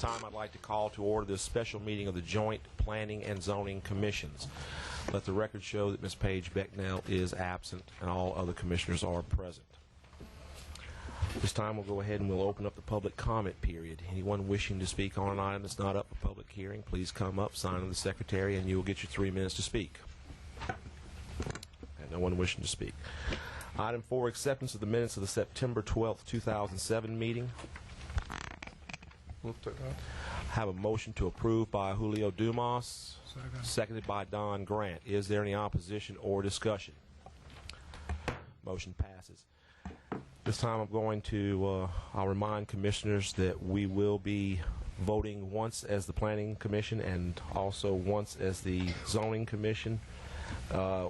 time, I'd like to call to order this special meeting of the Joint Planning and Zoning Commissions. Let the record show that Ms. Paige Becknell is absent and all other commissioners are present. This time we'll go ahead and we'll open up the public comment period. Anyone wishing to speak on an item that's not up for public hearing, please come up, sign to the secretary, and you will get your 3 minutes to speak. And no one wishing to speak. Item 4, acceptance of the minutes of the September 12th, 2007 meeting. Have a motion to approve by Julio Dumas, seconded by Don Grant. Is there any opposition or discussion? Motion passes. This time I'm going to, I'll remind commissioners that we will be voting once as the Planning Commission and also once as the Zoning Commission.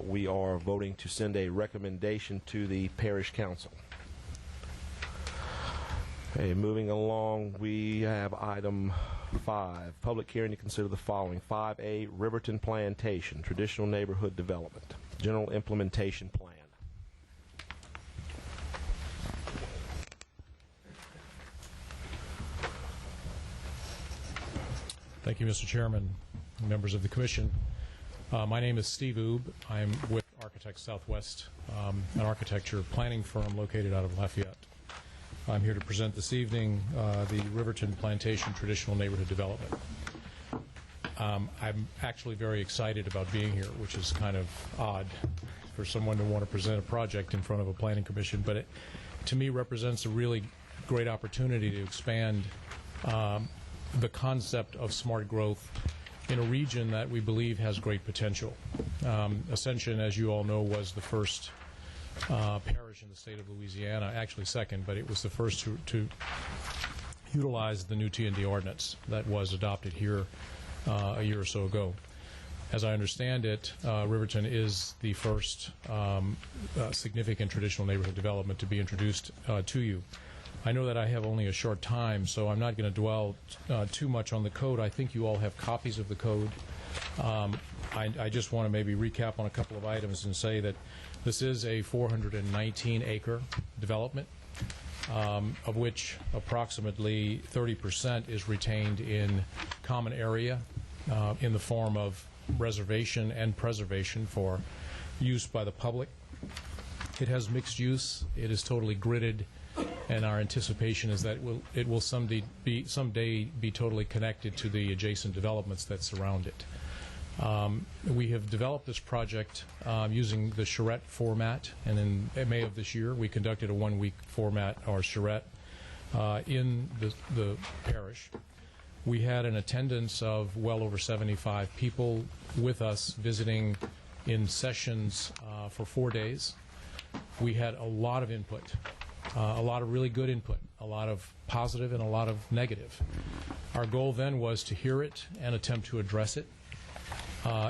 We are voting to send a recommendation to the Parish Council. Okay, moving along, we have item 5, public hearing to consider the following. 5A, Riverton Plantation, Traditional Neighborhood Development, General Implementation Plan. Thank you, Mr. Chairman, members of the Commission. My name is Steve Oob. I'm with Architects Southwest, an architecture planning firm located out of Lafayette. I'm here to present this evening the Riverton Plantation Traditional Neighborhood Development. I'm actually very excited about being here, which is kind of odd for someone to want to present a project in front of a planning commission, but it, to me, represents a really great opportunity to expand the concept of smart growth in a region that we believe has great potential. Ascension, as you all know, was the first parish in the state of Louisiana, actually second, but it was the first to utilize the new T&D ordinance that was adopted here a year or so ago. As I understand it, Riverton is the first significant traditional neighborhood development to be introduced to you. I know that I have only a short time, so I'm not going to dwell too much on the code. I think you all have copies of the code. I just want to maybe recap on a couple of items and say that this is a 419-acre development, of which approximately 30% is retained in common area in the form of reservation and preservation for use by the public. It has mixed use. It is totally gridded. And our anticipation is that it will someday be totally connected to the adjacent developments that surround it. We have developed this project using the charrette format, and in May of this year we conducted a one-week format, or charrette, in the parish. We had an attendance of well over 75 people with us visiting in sessions for 4 days. We had a lot of input. A lot of really good input, a lot of positive and a lot of negative. Our goal then was to hear it and attempt to address it.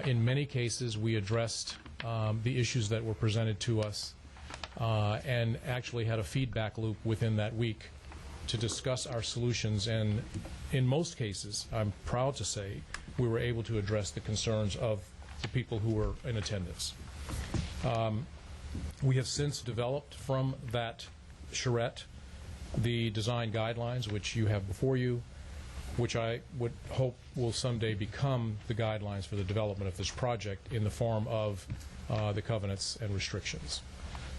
In many cases, we addressed the issues that were presented to us and actually had a feedback loop within that week to discuss our solutions. And in most cases, I'm proud to say, we were able to address the concerns of the people who were in attendance. We have since developed from that charrette the design guidelines, which you have before you, which I would hope will someday become the guidelines for the development of this project in the form of the covenants and restrictions.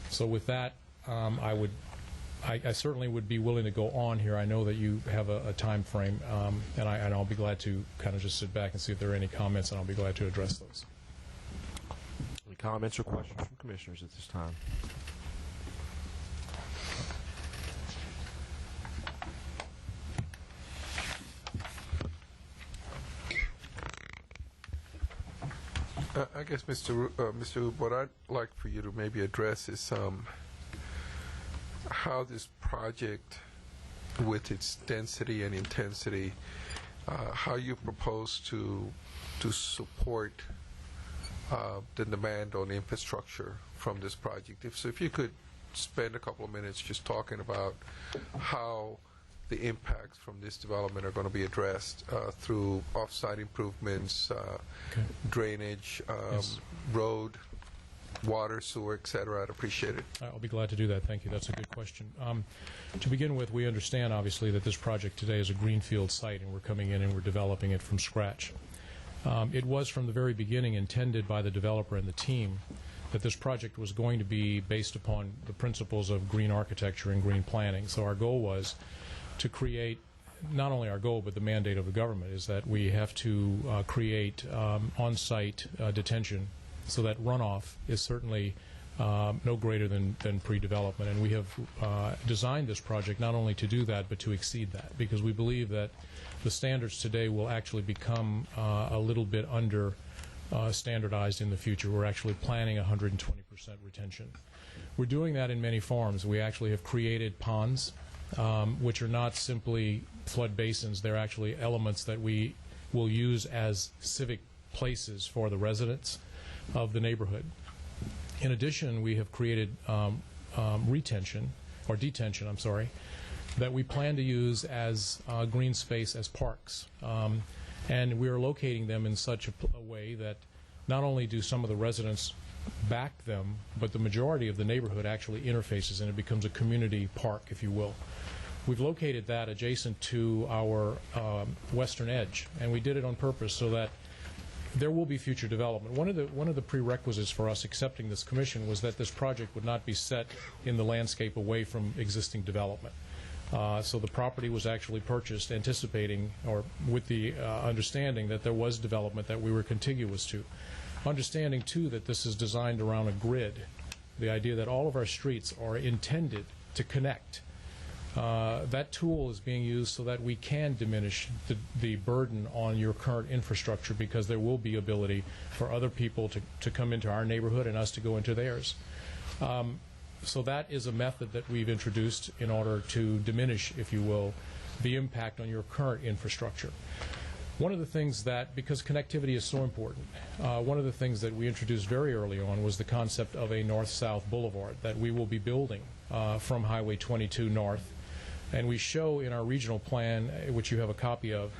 So with that, I certainly would be willing to go on here. I know that you have a time frame, and I'll be glad to kind of just sit back and see if there are any comments, and I'll be glad to address those. Any comments or questions from commissioners at this time? I guess, Mr. Oob, what I'd like for you to maybe address is how this project, with its density and intensity, how you propose to support the demand on infrastructure from this project. If you could spend a couple of minutes just talking about how the impacts from this development are going to be addressed through off-site improvements, drainage, Yes. road water, sewer, et cetera, I'd appreciate it. I'll be glad to do that. Thank you. That's a good question. To begin with, we understand, obviously, that this project today is a greenfield site, and we're coming in and we're developing it from scratch. It was, from the very beginning, intended by the developer and the team that this project was going to be based upon the principles of green architecture and green planning. So our goal was to create, not only our goal, but the mandate of the government is that we have to create on-site detention so that runoff is certainly no greater than pre-development. And we have designed this project not only to do that, but to exceed that, because we believe that the standards today will actually become a little bit under standardized in the future. We're actually planning 120% retention. We're doing that in many forms. We actually have created ponds, which are not simply flood basins. They're actually elements that we will use as civic places for the residents of the neighborhood. In addition, we have created detention, that we plan to use as green space as parks. And we are locating them in such a way that not only do some of the residents back them, but the majority of the neighborhood actually interfaces, and it becomes a community park, if you will. We've located that adjacent to our western edge, and we did it on purpose so that there will be future development. One of the prerequisites for us accepting this commission was that this project would not be set in the landscape away from existing development. So the property was actually purchased anticipating, or with the understanding that there was development that we were contiguous to. Understanding, too, that this is designed around a grid, the idea that all of our streets are intended to connect. That tool is being used so that we can diminish the burden on your current infrastructure, because there will be ability for other people to come into our neighborhood and us to go into theirs. So that is a method that we've introduced in order to diminish, if you will, the impact on your current infrastructure. One of the things that, because connectivity is so important, one of the things that we introduced very early on was the concept of a north-south boulevard that we will be building from Highway 22 north. And we show in our regional plan, which you have a copy of,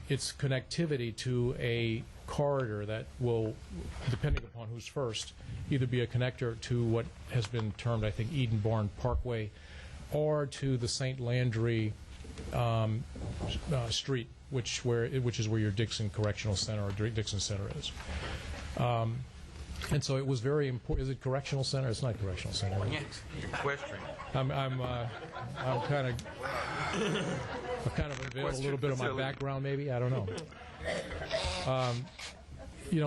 its connectivity to a corridor that will, depending upon who's first, either be a connector to what has been termed, I think, Eden Barn Parkway, or to the St. Landry Street, which is where your Dixon Correctional Center or Dixon Center is. And so it was very important. Is it Correctional Center? It's not Correctional Center. Equestrian. I'm kind of unveiled a little bit of my background, maybe. I don't know.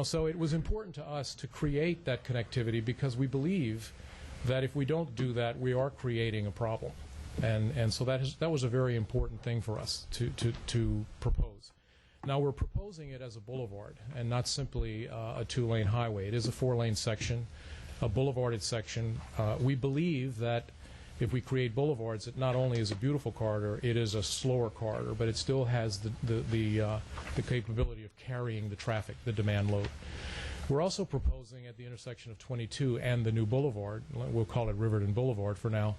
So it was important to us to create that connectivity, because we believe that if we don't do that, we are creating a problem, and so that was a very important thing for us to propose. Now we're proposing it as a boulevard and not simply a two-lane highway. It is a four-lane section, a boulevarded section. We believe that if we create boulevards, it not only is a beautiful corridor, it is a slower corridor, but it still has the capability of carrying the traffic, the demand load. We're also proposing at the intersection of 22 and the new boulevard, we'll call it Riverton Boulevard for now,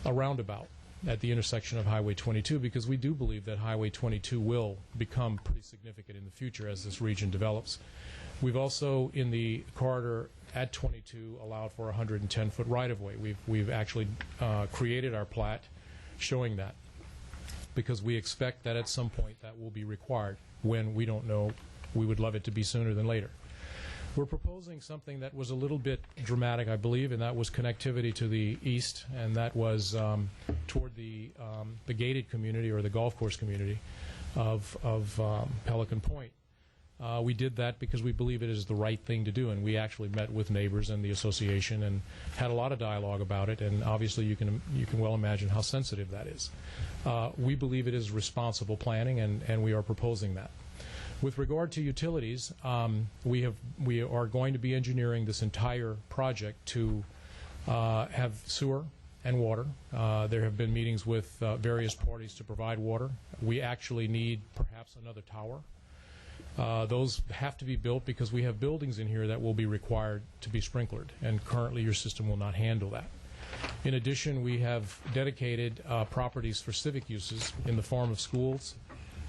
a roundabout at the intersection of Highway 22, because we do believe that Highway 22 will become pretty significant in the future as this region develops. We've also, in the corridor at 22, allowed for a 110-foot right-of-way. We've actually created our plat showing that, because we expect that at some point that will be required. When, we don't know. We would love it to be sooner than later. We're proposing something that was a little bit dramatic, I believe, and that was connectivity to the east, and that was toward the gated community, or the golf course community of Pelican Point. We did that because we believe it is the right thing to do, and we actually met with neighbors and the association and had a lot of dialogue about it, and obviously you can well imagine how sensitive that is. We believe it is responsible planning, and we are proposing that. With regard to utilities, we are going to be engineering this entire project to have sewer and water. There have been meetings with various parties to provide water. We actually need perhaps another tower. Those have to be built because we have buildings in here that will be required to be sprinklered, and currently your system will not handle that. In addition, we have dedicated properties for civic uses in the form of schools,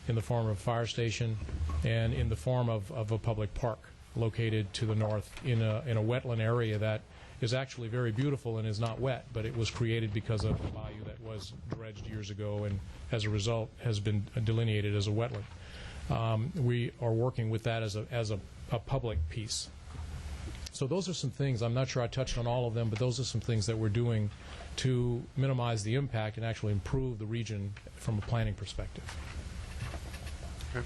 in the form of fire station, and in the form of a public park. located to the north in a wetland area that is actually very beautiful and is not wet, but it was created because of a bayou that was dredged years ago and as a result has been delineated as a wetland. We are working with that as a public piece. So those are some things. I'm not sure I touched on all of them, but those are some things that we're doing to minimize the impact and actually improve the region from a planning perspective. Okay.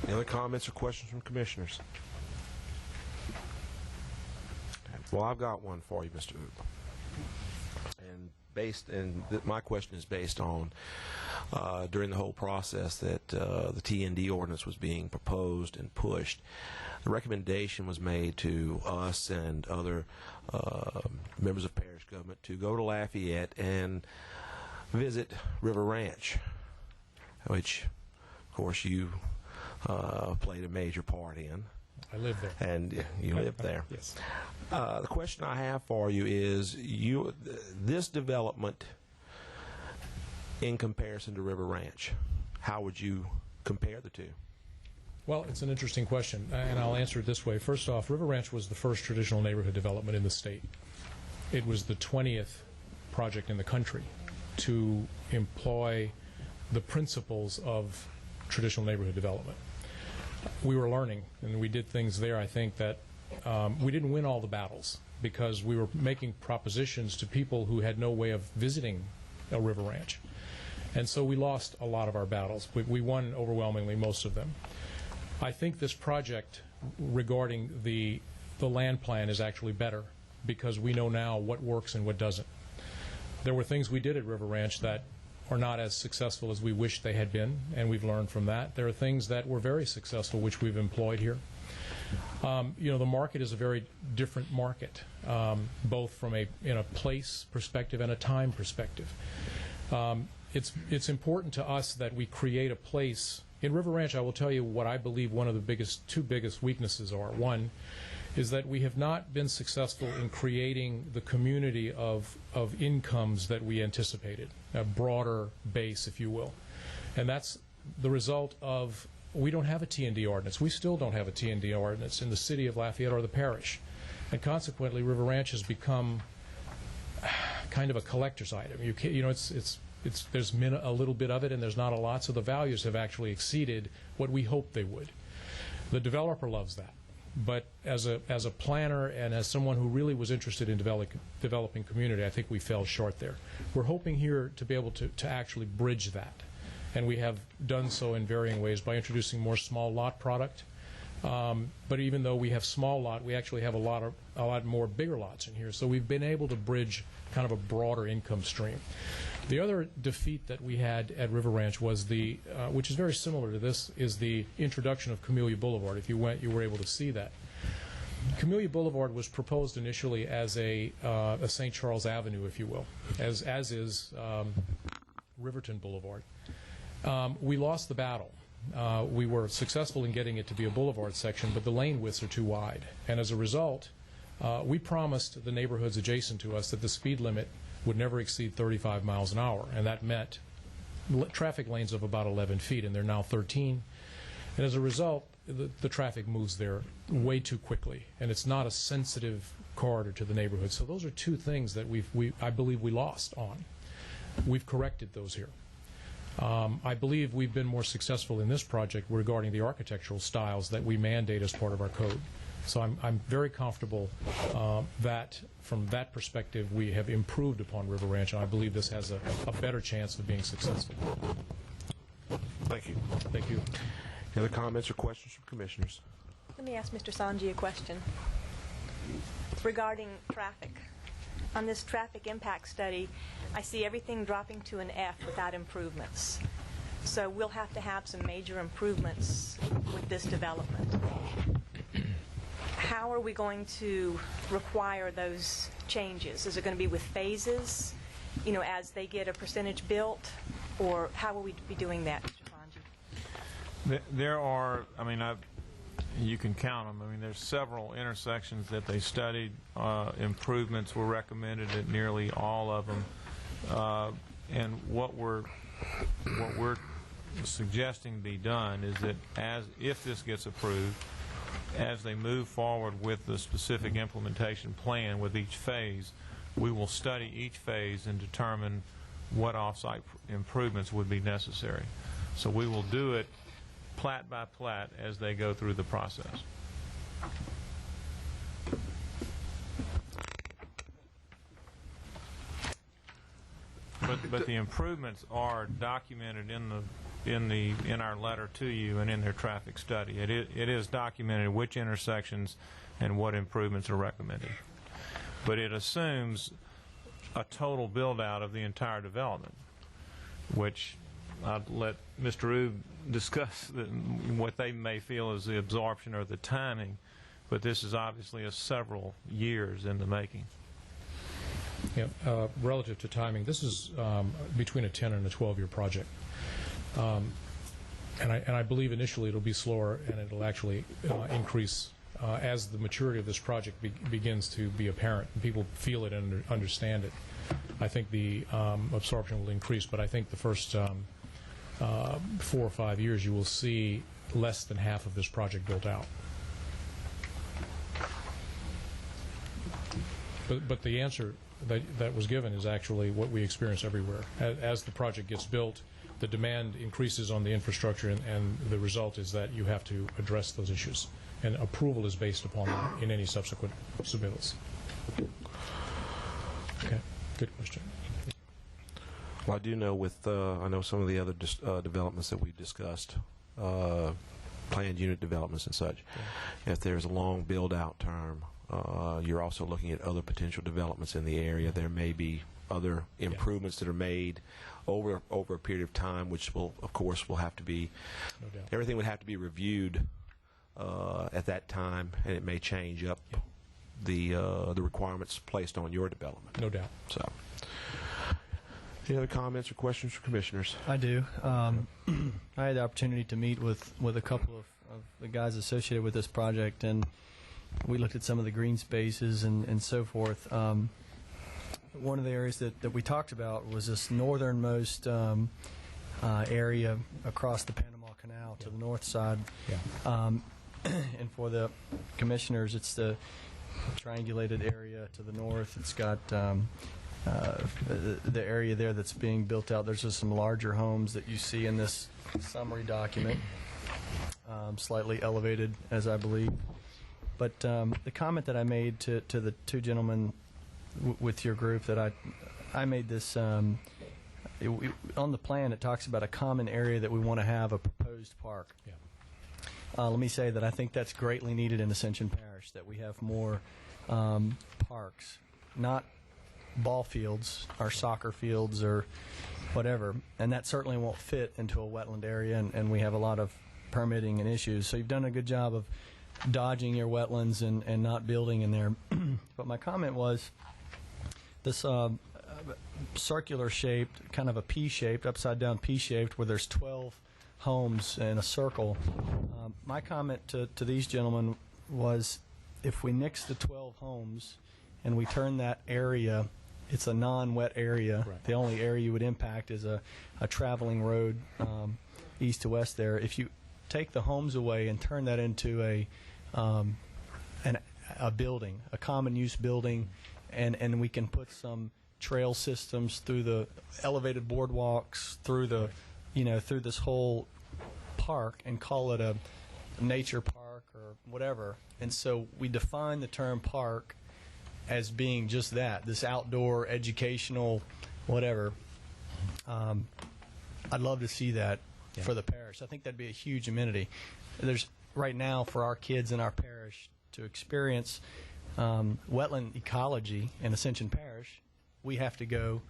Any other comments or questions from commissioners? Well, I've got one for you, Mr. Oop. My question is based on during the whole process that the TND ordinance was being proposed and pushed. The recommendation was made to us and other members of parish government to go to Lafayette and visit River Ranch, which, of course, you played a major part in. I live there. And you live there. Yes. The question I have for you is this development in comparison to River Ranch, how would you compare the two? Well, it's an interesting question, and I'll answer it this way. First off, River Ranch was the first traditional neighborhood development in the state. It was the 20th project in the country to employ the principles of traditional neighborhood development. We were learning, and we did things there, I think, that we didn't win all the battles because we were making propositions to people who had no way of visiting a river ranch. And so we lost a lot of our battles. We won overwhelmingly most of them. I think this project regarding the land plan is actually better because we know now what works and what doesn't. There were things we did at River Ranch that are not as successful as we wish they had been, and we've learned from that. There are things that were very successful, which we've employed here. The market is a very different market, both from a place perspective and a time perspective. It's important to us that we create a place. In River Ranch, I will tell you what I believe one of the two biggest weaknesses are. One is that we have not been successful in creating the community of incomes that we anticipated, a broader base, if you will. And that's the result of we don't have a T&D ordinance. We still don't have a T&D ordinance in the city of Lafayette or the parish. And consequently, River Ranch has become kind of a collector's item. There's a little bit of it, and there's not a lot, so the values have actually exceeded what we hoped they would. The developer loves that. But as a planner and as someone who really was interested in developing community, I think we fell short there. We're hoping here to be able to actually bridge that. And we have done so in varying ways by introducing more small lot product. But even though we have small lot, we actually have a lot more bigger lots in here. So we've been able to bridge kind of a broader income stream. The other defeat that we had at River Ranch was which is very similar to this, is the introduction of Camellia Boulevard. If you went, you were able to see that. Camellia Boulevard was proposed initially as a St. Charles Avenue, if you will, as is Riverton Boulevard. We lost the battle. We were successful in getting it to be a boulevard section, but the lane widths are too wide. And as a result, we promised the neighborhoods adjacent to us that the speed limit would never exceed 35 miles an hour, and that meant traffic lanes of about 11 feet, and they're now 13. And as a result, the traffic moves there way too quickly, and it's not a sensitive corridor to the neighborhood. So those are two things that I believe we lost on. We've corrected those here. I believe we've been more successful in this project regarding the architectural styles that we mandate as part of our code. So I'm very comfortable that from that perspective we have improved upon River Ranch, and I believe this has a better chance of being successful. Thank you. Thank you. Any other comments or questions from commissioners? Let me ask Mr. Sanji a question regarding traffic. On this traffic impact study, I see everything dropping to an F without improvements. So we'll have to have some major improvements with this development. How are we going to require those changes? Is it going to be with phases, as they get a percentage built, or how will we be doing that, Mr. Sanji? There are, you can count them. There's several intersections that they studied. Improvements were recommended at nearly all of them. And what we're suggesting be done is that if this gets approved, as they move forward with the specific implementation plan with each phase, we will study each phase and determine what off-site improvements would be necessary. So we will do it plat by plat as they go through the process. But the improvements are documented in our letter to you and in their traffic study. It is documented which intersections and what improvements are recommended. But it assumes a total build-out of the entire development, which I'll let Mr. Rube discuss what they may feel is the absorption or the timing, but this is obviously several years in the making. Yeah, relative to timing, this is between a 10 and a 12-year project. And I believe initially it'll be slower, and it'll actually increase as the maturity of this project begins to be apparent and people feel it and understand it. I think the absorption will increase, but I think the first 4 or 5 years you will see less than half of this project built out. But the answer that was given is actually what we experience everywhere. As the project gets built, the demand increases on the infrastructure, and the result is that you have to address those issues. And approval is based upon that in any subsequent submittals. Okay, good question. Well, I do know with I know some of the other developments that we've discussed, planned unit developments and such, if there's a long build-out term, you're also looking at other potential developments in the area. There may be other improvements that are made over a period of time, which will, of course, will have to be, No doubt. everything would have to be reviewed at that time, and it may change up the requirements placed on your development. No doubt. So, any other comments or questions for commissioners? I do. I had the opportunity to meet with a couple of the guys associated with this project, and we looked at some of the green spaces and so forth. One of the areas that we talked about was this northernmost area across the Panama Canal to the north side. Yeah. And for the commissioners, it's the triangulated area to the north. It's got the area there that's being built out. There's just some larger homes that you see in this summary document, slightly elevated, as I believe. But the comment that I made to the two gentlemen with your group, that I made this, on the plan it talks about a common area that we want to have a proposed park. Yeah. Let me say that I think that's greatly needed in Ascension Parish, that we have more parks, not ball fields or soccer fields or whatever, and that certainly won't fit into a wetland area, and we have a lot of permitting and issues. So you've done a good job of dodging your wetlands and not building in there. But my comment was this circular shaped, kind of a P-shaped, upside down P-shaped, where there's 12 homes in a circle. My comment to these gentlemen was, if we nix the 12 homes and we turn that area, it's a non-wet area. Right. The only area you would impact is a traveling road east to west there. If you take the homes away and turn that into a building, a common use building, and we can put some trail systems through the elevated boardwalks, through the, through this whole park, and call it a nature park or whatever. And so we define the term park as being just that, this outdoor, educational, whatever. I'd love to see that for the parish. I think that'd be a huge amenity. There's right now, for our kids in our parish to experience wetland ecology in Ascension Parish, we have to go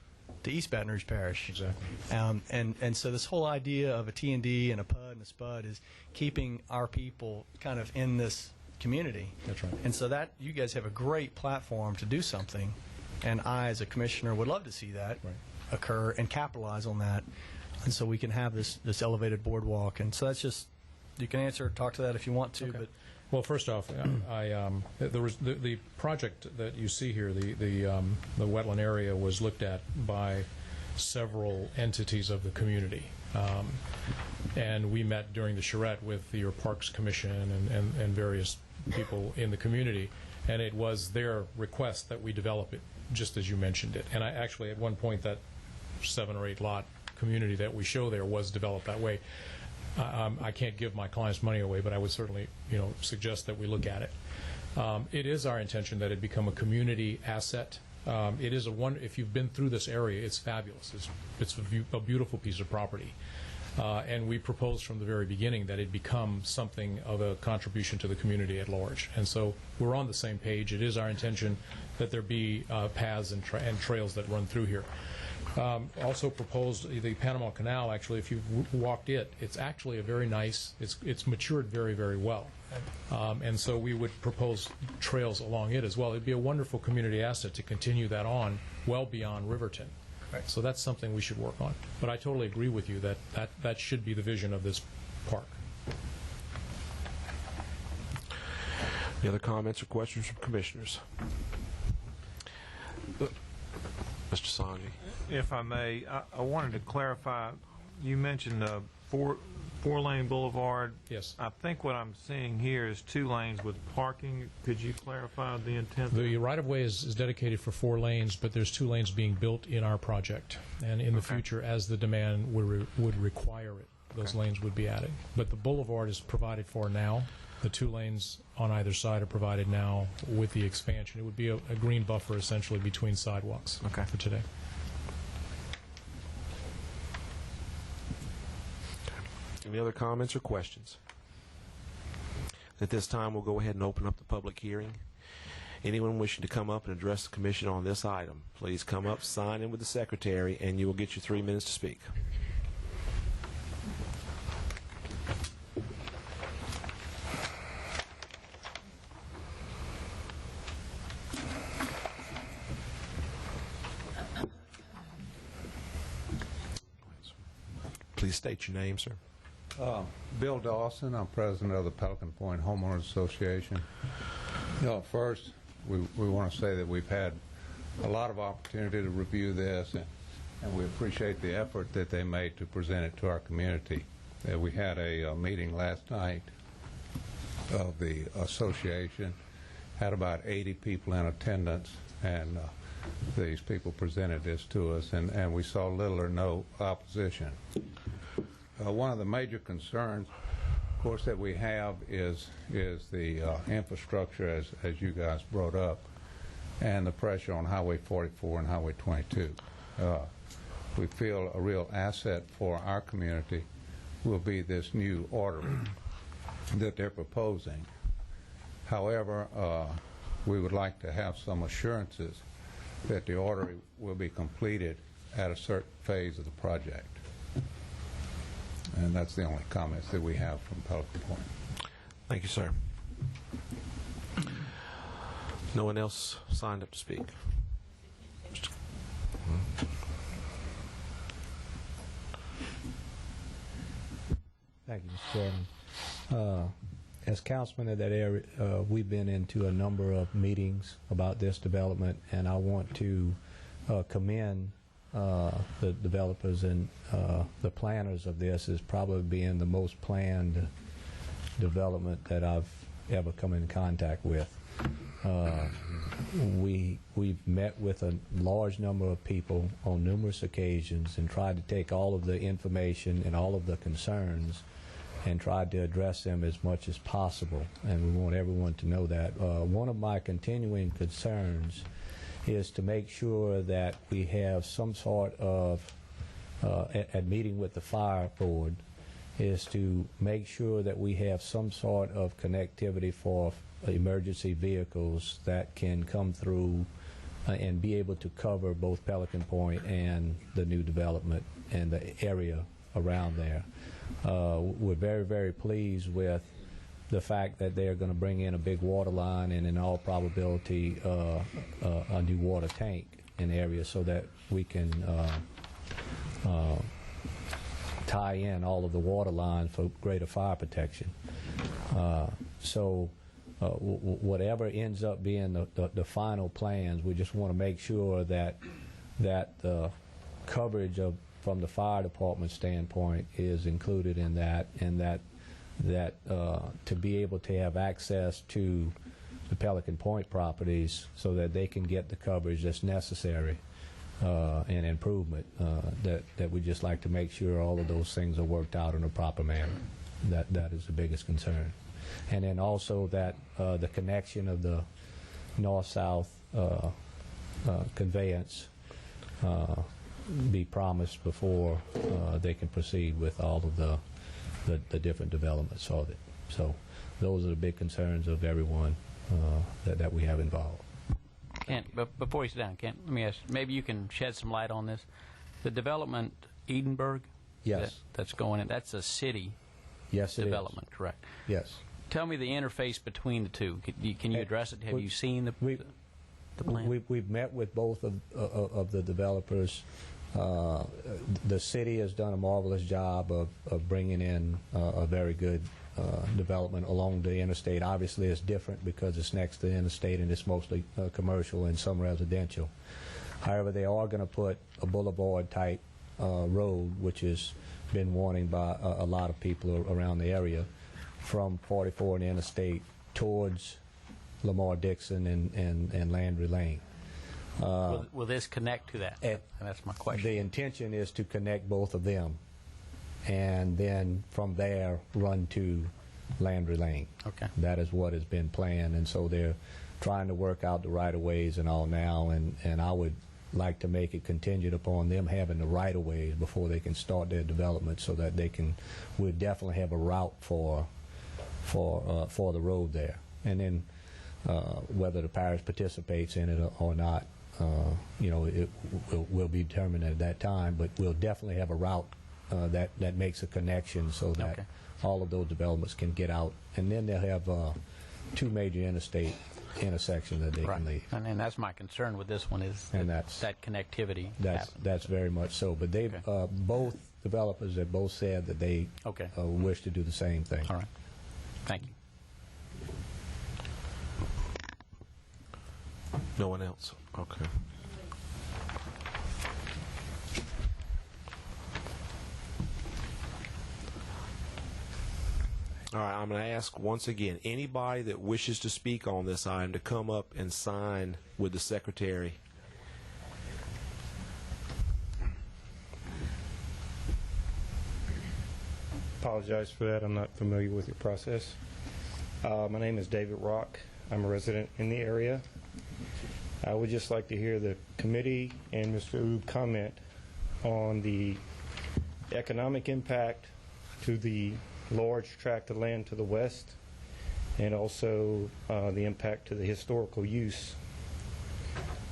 to East Baton Rouge Parish. Exactly. And so this whole idea of a T&D and a PUD and a SPUD is keeping our people kind of in this community. That's right. And so that you guys have a great platform to do something, and I, as a commissioner, would love to see that occur and capitalize on that, and so we can have this elevated boardwalk. And so that's just, you can talk to that if you want to. Okay. But well, first off, there was the project that you see here, the wetland area was looked at by several entities of the community. And we met during the charrette with your Parks Commission and various people in the community, and it was their request that we develop it just as you mentioned it. And I actually, at one point, that 7 or 8 lot community that we show there was developed that way. I can't give my clients money away, but I would certainly, suggest that we look at it. It is our intention that it become a community asset. It is if you've been through this area, it's fabulous. It's a beautiful piece of property. And we proposed from the very beginning that it become something of a contribution to the community at large. And so we're on the same page. It is our intention that there be paths and trails that run through here. Also proposed the Panama Canal. Actually, if you've walked it, it's actually a very nice, it's matured very, very well. And so we would propose trails along it as well. It'd be a wonderful community asset to continue that on well beyond Riverton. Right. So that's something we should work on. But I totally agree with you that should be the vision of this park. Any other comments or questions from commissioners? Mr. Sanji. If I may, I wanted to clarify, you mentioned four-lane boulevard. Yes. I think what I'm seeing here is 2 lanes with parking. Could you clarify the intent? The right-of-way is dedicated for 4 lanes, but there's 2 lanes being built in our project. And in the future, as the demand would require it, those lanes would be added. But the boulevard is provided for now. The 2 lanes on either side are provided now with the expansion. It would be a green buffer, essentially, between sidewalks for today. Any other comments or questions? At this time, we'll go ahead and open up the public hearing. Anyone wishing to come up and address the commission on this item, please come up, sign in with the secretary, and you will get your 3 minutes to speak. Please state your name, sir. Bill Dawson. I'm president of the Pelican Point Homeowners Association. First, we want to say that we've had a lot of opportunity to review this, and we appreciate the effort that they made to present it to our community. We had a meeting last night of the association, had about 80 people in attendance, and these people presented this to us, and we saw little or no opposition. One of the major concerns, of course, that we have is the infrastructure, as you guys brought up, and the pressure on Highway 44 and Highway 22. We feel a real asset for our community will be this new artery that they're proposing. However, we would like to have some assurances that the artery will be completed at a certain phase of the project. And that's the only comments that we have from Pelican Point. Thank you, sir. No one else signed up to speak? Thank you, Mr. Chairman. As councilman of that area, we've been into a number of meetings about this development, and I want to commend the developers and the planners of this as probably being the most planned development that I've ever come in contact with. We've met with a large number of people on numerous occasions and tried to take all of the information and all of the concerns and tried to address them as much as possible, and we want everyone to know that. One of my continuing concerns is to make sure that we have some sort of, at meeting with the fire board, is to make sure that we have some sort of connectivity for emergency vehicles that can come through and be able to cover both Pelican Point and the new development and the area around there. We're very, very pleased with the fact that they're going to bring in a big water line and in all probability a new water tank in the area so that we can tie in all of the water lines for greater fire protection. Whatever ends up being the final plans, we just want to make sure that the coverage of from the fire department standpoint is included in that, and that to be able to have access to the Pelican Point properties so that they can get the coverage that's necessary and improvement, that we just like to make sure all of those things are worked out in a proper manner. That is the biggest concern. And then also that the connection of the north-south conveyance be promised before they can proceed with all of the different developments of it. So those are the big concerns of everyone that we have involved. Kent, but before you sit down, Kent, let me ask, maybe you can shed some light on this. The development Edinburgh? Yes. That's going in, that's a city Yes, it development, correct? Yes. Tell me the interface between the two. Can you address it? Have you seen the plan? We've met with both of the developers. The city has done a marvelous job of bringing in a very good development along the interstate. Obviously, it's different because it's next to the interstate and it's mostly commercial and some residential. However, they are going to put a boulevard-type road, which has been wanted by a lot of people around the area, from 44 and the interstate towards Lamar Dixon and Landry Lane. Will this connect to that? And that's my question. The intention is to connect both of them, and then from there run to Landry Lane. Okay. That is what has been planned, and so they're trying to work out the right-of-ways and all now, and I would like to make it contingent upon them having the right-of-ways before they can start their development, so that they can, we'll definitely have a route for the road there. And then whether the parish participates in it or not, it will be determined at that time, but we'll definitely have a route that makes a connection so that all of those developments can get out. And then they'll have two major interstate intersections that they can leave. And that's my concern with this one, is that connectivity. That's very much so. But they both developers have both said that they wish to do the same thing. All right. Thank you. No one else? Okay. All right, I'm going to ask once again, anybody that wishes to speak on this item to come up and sign with the secretary. Apologize for that. I'm not familiar with your process. My name is David Rock. I'm a resident in the area. I would just like to hear the committee and Mr. Oob comment on the economic impact to the large tract of land to the west, and also the impact to the historical use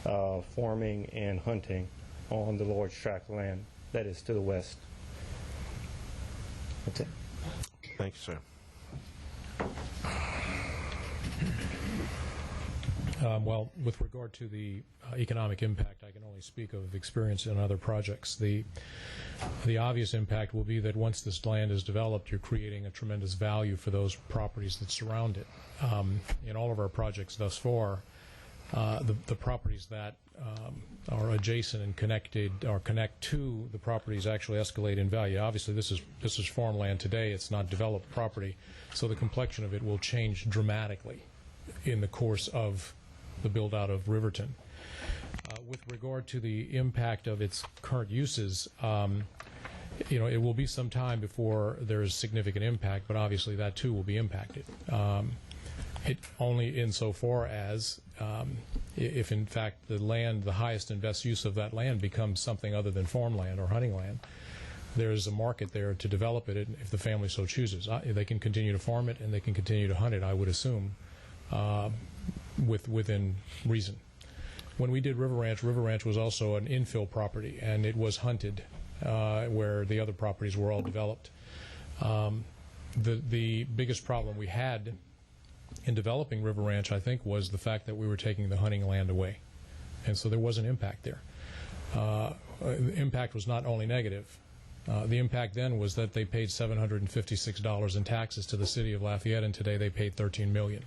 of farming and hunting on the large tract of land that is to the west. That's it. Thank you, sir. Well, with regard to the economic impact, I can only speak of experience in other projects. The obvious impact will be that once this land is developed, you're creating a tremendous value for those properties that surround it. In all of our projects thus far, the properties that are adjacent and connected or connect to the properties actually escalate in value. Obviously, this is farmland today. It's not developed property, so the complexion of it will change dramatically in the course of the build-out of Riverton. With regard to the impact of its current uses, it will be some time before there is significant impact, but obviously that too will be impacted. It only insofar as if in fact the highest and best use of that land becomes something other than farmland or hunting land, there is a market there to develop it if the family so chooses. They can continue to farm it and they can continue to hunt it, I would assume, within reason. When we did River Ranch was also an infill property, and it was hunted where the other properties were all developed. The biggest problem we had in developing River Ranch, I think, was the fact that we were taking the hunting land away. And so there was an impact there. The impact was not only negative. The impact then was that they paid $756 in taxes to the city of Lafayette, and today they paid $13 million.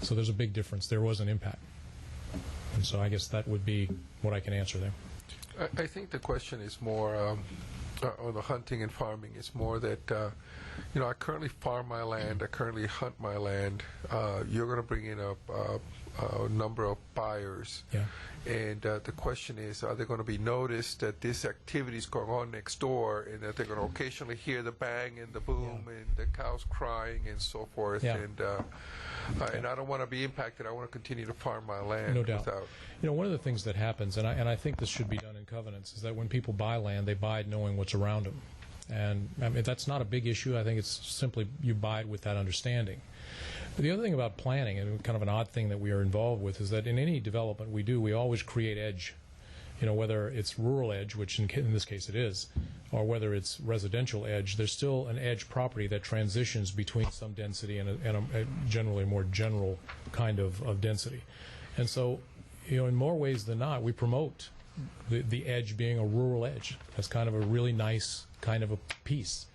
So there's a big difference. There was an impact. And so I guess that would be what I can answer there. I think the question is more on the hunting and farming. It's more that I currently farm my land. I currently hunt my land. You're going to bring in a number of buyers. Yeah. And the question is, are they going to be noticed that this activity is going on next door, and that they're going to occasionally hear the bang and the boom and the cows crying and so forth? Yeah. And I don't want to be impacted. I want to continue to farm my land. No doubt. Without. One of the things that happens, and I think this should be done in covenants, is that when people buy land, they buy it knowing what's around them. And I mean, that's not a big issue. I think it's simply you buy it with that understanding. But the other thing about planning, and kind of an odd thing that we are involved with, is that in any development we do, we always create edge. Whether it's rural edge, which in this case it is, or whether it's residential edge, there's still an edge property that transitions between some density and a generally more general kind of density. And so, in more ways than not, we promote the edge being a rural edge. That's kind of a really nice kind of a piece.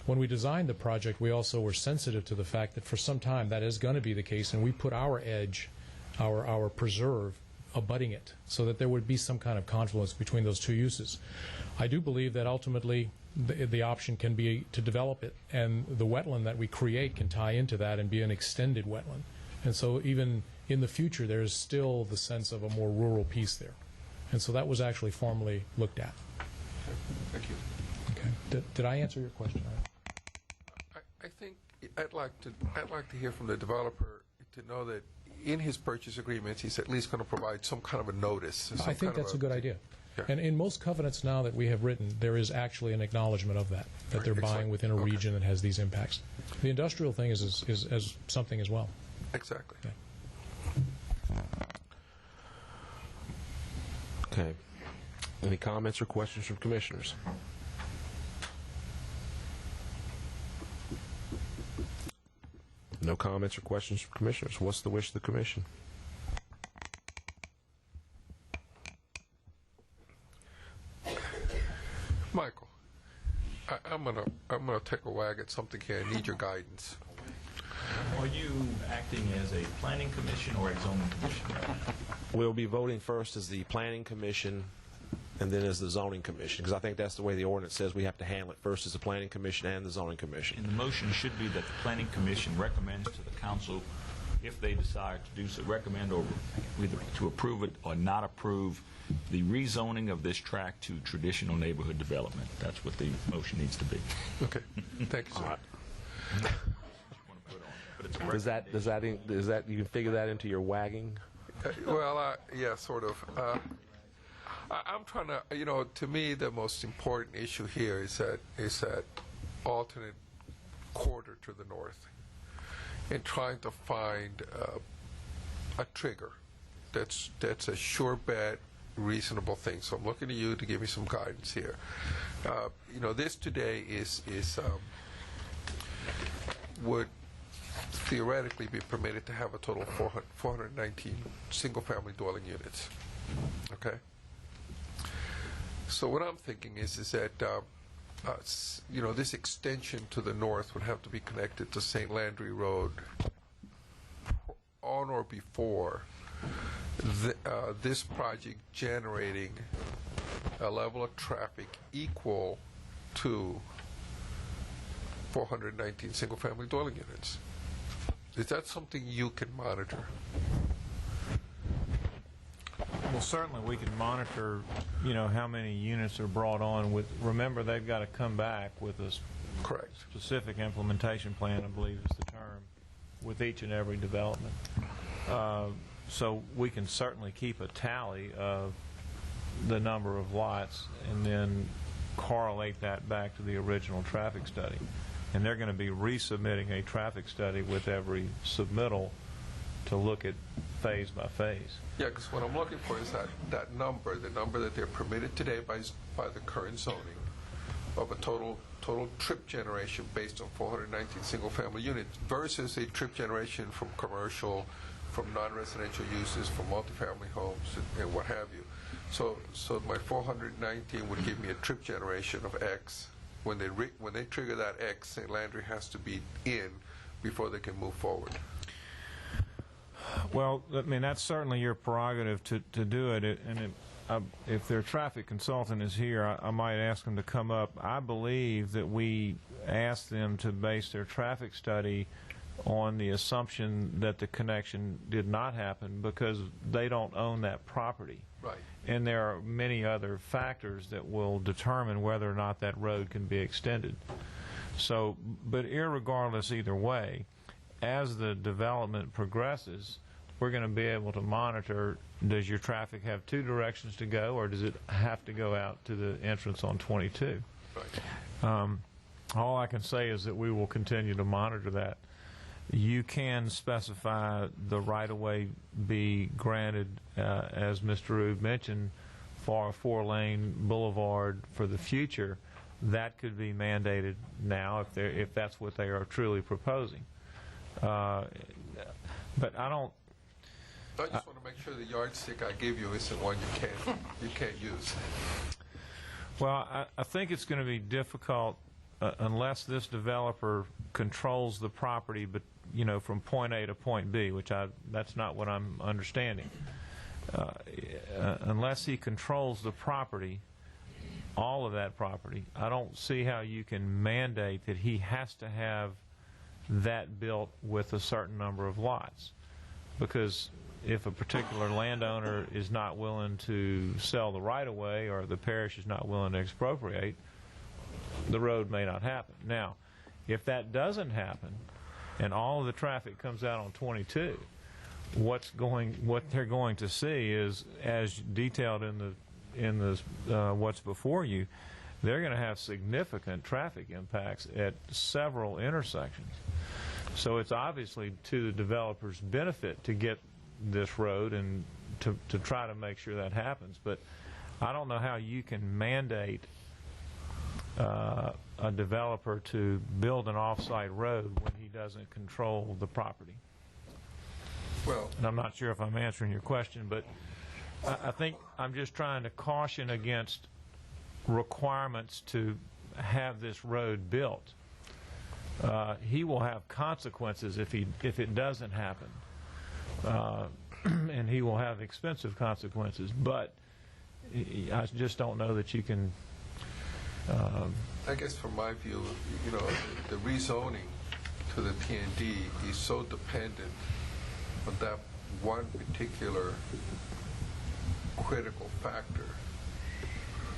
When we designed the project, we also were sensitive to the fact that for some time that is going to be the case, and we put our edge, our preserve, abutting it, so that there would be some kind of confluence between those two uses. I do believe that ultimately the option can be to develop it, and the wetland that we create can tie into that and be an extended wetland. And so even in the future, there is still the sense of a more rural piece there. And so that was actually formally looked at. Thank you. Okay. Did I answer your question? I think I'd like to hear from the developer to know that in his purchase agreements he's at least going to provide some kind of a notice. I think that's a good idea. Yeah. And in most covenants now that we have written, there is actually an acknowledgement of that they're buying within a region that has these impacts. The industrial thing is something as well. Exactly. Yeah. Okay. Any comments or questions from commissioners? No comments or questions from commissioners. What's the wish of the commission? Michael, I'm gonna take a wag at something here. I need your guidance. Are you acting as a planning commission or a zoning commission? We'll be voting first as the planning commission and then as the zoning commission, because I think that's the way the ordinance says we have to handle it, first as the planning commission and the zoning commission. And the motion should be that the planning commission recommends to the council, if they decide to do so, recommend or either to approve it or not approve the rezoning of this tract to traditional neighborhood development. That's what the motion needs to be. Okay. Thank you, sir. Does that you can figure that into your wagging? Yeah, sort of. I'm trying to, to me, the most important issue here is that alternate quarter to the north, and trying to find a trigger that's a sure bet, reasonable thing. So I'm looking to you to give me some guidance here. This today would theoretically be permitted to have a total of 419 single-family dwelling units. Okay. So what I'm thinking is that this extension to the north would have to be connected to St. Landry Road on or before this project generating a level of traffic equal to 419 single-family dwelling units. Is that something you can monitor? Well, certainly we can monitor, how many units are brought on. Remember, they've got to come back with a Correct. specific implementation plan, I believe is the term, with each and every development. So we can certainly keep a tally of the number of lots and then correlate that back to the original traffic study. And they're going to be resubmitting a traffic study with every submittal to look at phase by phase. Yeah, because what I'm looking for is that number, the number that they're permitted today by the current zoning, of a total trip generation based on 419 single-family units versus a trip generation from commercial, from non-residential uses, from multifamily homes, and what have you. So my 419 would give me a trip generation of X. When they trigger that X, St. Landry has to be in before they can move forward. Well, I mean, that's certainly your prerogative to do it, and if their traffic consultant is here, I might ask them to come up. I believe that we asked them to base their traffic study on the assumption that the connection did not happen because they don't own that property. Right. And there are many other factors that will determine whether or not that road can be extended. So, but irregardless either way, as the development progresses, we're going to be able to monitor, does your traffic have two directions to go, or does it have to go out to the entrance on 22? Right. All I can say is that we will continue to monitor that. You can specify the right-of-way be granted, as Mr. Rube mentioned, for a 4-lane boulevard for the future. That could be mandated now if that's what they are truly proposing. But I don't. I just want to make sure the yardstick I gave you isn't one you can't use. Well, I think it's going to be difficult unless this developer controls the property, but from point A to point B, which that's not what I'm understanding. Unless he controls the property, all of that property, I don't see how you can mandate that he has to have that built with a certain number of lots. Because if a particular landowner is not willing to sell the right-of-way, or the parish is not willing to expropriate, the road may not happen. Now, if that doesn't happen, and all of the traffic comes out on 22, what they're going to see is, as detailed in the what's before you, they're going to have significant traffic impacts at several intersections. So it's obviously to the developer's benefit to get this road and to try to make sure that happens. But I don't know how you can mandate a developer to build an off-site road when he doesn't control the property. Well, and I'm not sure if I'm answering your question, but I think I'm just trying to caution against requirements to have this road built. He will have consequences if it doesn't happen, and he will have expensive consequences. But I just don't know that you can. I guess from my view, the rezoning to the T&D is so dependent on that one particular critical factor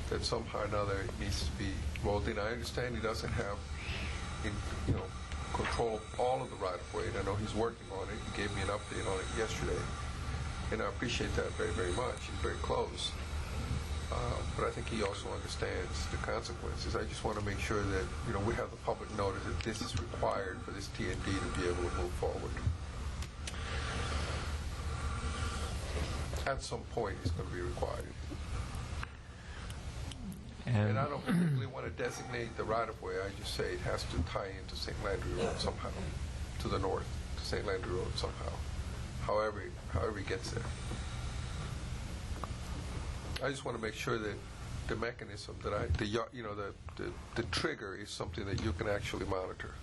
that somehow or another it needs to be rolled in. I understand he doesn't have, control of all of the right-of-way, and I know he's working on it. He gave me an update on it yesterday, and I appreciate that very, very much. He's very close. But I think he also understands the consequences. I just want to make sure that we have the public notice that this is required for this T&D to be able to move forward. At some point, it's going to be required. And I don't particularly want to designate the right-of-way. I just say it has to tie into St. Landry Road somehow, to the north, to St. Landry Road somehow, however he gets there. I just want to make sure that the mechanism that the trigger is something that you can actually monitor.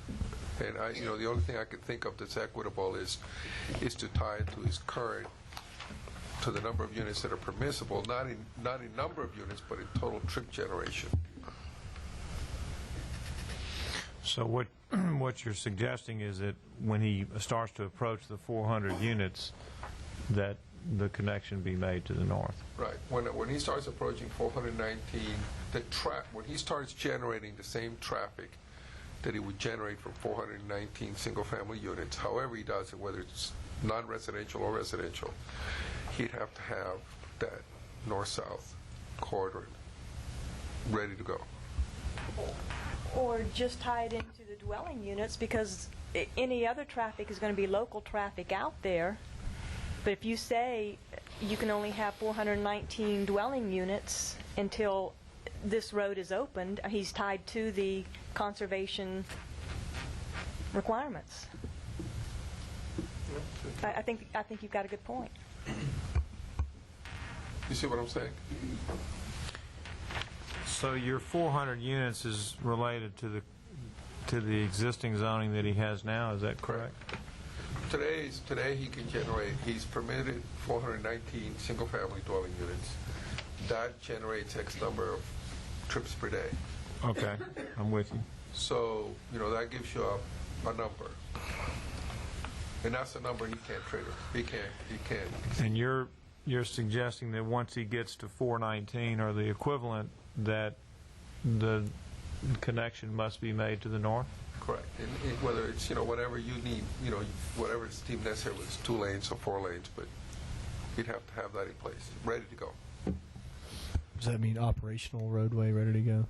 And the only thing I can think of that's equitable is to tie it to his current, to the number of units that are permissible, not in number of units, but in total trip generation. So what you're suggesting is that when he starts to approach the 400 units, that the connection be made to the north. Right. When he starts approaching 419, when he starts generating the same traffic that he would generate from 419 single-family units, however he does it, whether it's non-residential or residential, he'd have to have that north-south corridor ready to go. Or just tie it into the dwelling units, because any other traffic is going to be local traffic out there. But if you say you can only have 419 dwelling units until this road is opened, he's tied to the conservation requirements. I think you've got a good point. You see what I'm saying? So your 400 units is related to the existing zoning that he has now, is that correct? Today he can generate, he's permitted 419 single-family dwelling units. that generates X number of trips per day. Okay, I'm with you. So, that gives you a number. And that's a number he can't trigger. He can't. And you're suggesting that once he gets to 419 or the equivalent, that the connection must be made to the north? Correct. And whether it's, whatever you need, whatever is deemed necessary, whether it's 2 lanes or 4 lanes, but you'd have to have that in place, ready to go. Does that mean operational roadway ready to go?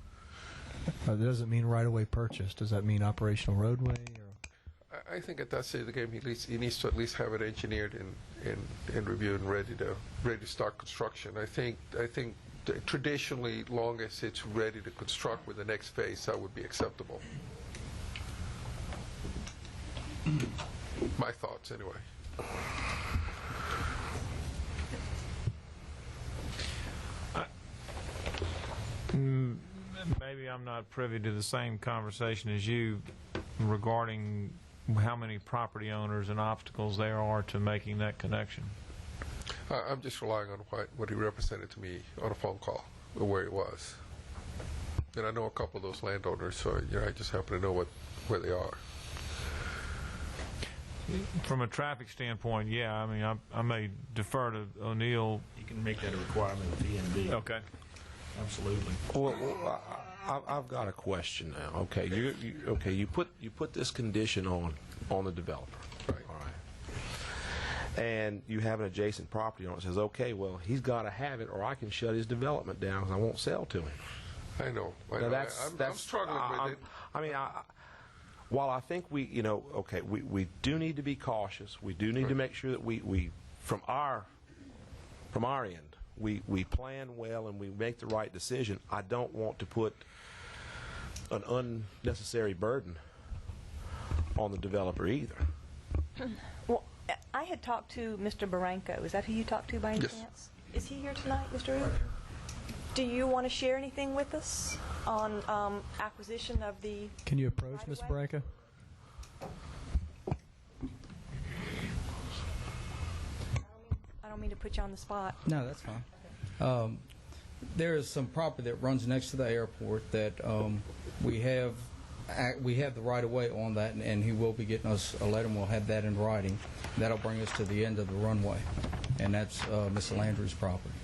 Or that doesn't mean right-of-way purchase. Does that mean operational roadway? Or? I think at that stage of the game, he needs to at least have it engineered and reviewed and ready to start construction. I think traditionally, long as it's ready to construct with the next phase, that would be acceptable. My thoughts, anyway. Maybe I'm not privy to the same conversation as you regarding how many property owners and obstacles there are to making that connection. I'm just relying on what he represented to me on a phone call, where it was. And I know a couple of those landowners, so I just happen to know where they are. From a traffic standpoint, yeah, I mean, I may defer to O'Neill. You can make that a requirement of PND. Okay. Absolutely. Well, I've got a question now. Okay, you put this condition on the developer. Right. All right. And you have an adjacent property owner that says, okay, well, he's got to have it, or I can shut his development down because I won't sell to him. I know. That's I'm struggling with it. I mean, while I think we do need to be cautious. We do need to make sure that we from our end, we plan well and we make the right decision. I don't want to put an unnecessary burden on the developer either. Well, I had talked to Mr. Barranco. Is that who you talked to by any Yes. chance? Is he here tonight, Mr. Rue? Do you want to share anything with us on acquisition of the... Can you approach Ms. Barranco? I don't mean to put you on the spot. No, that's fine. There is some property that runs next to the airport that we have the right of way on that, and he will be getting us a letter, and we'll have that in writing. That'll bring us to the end of the runway, and that's Ms. Landry's property.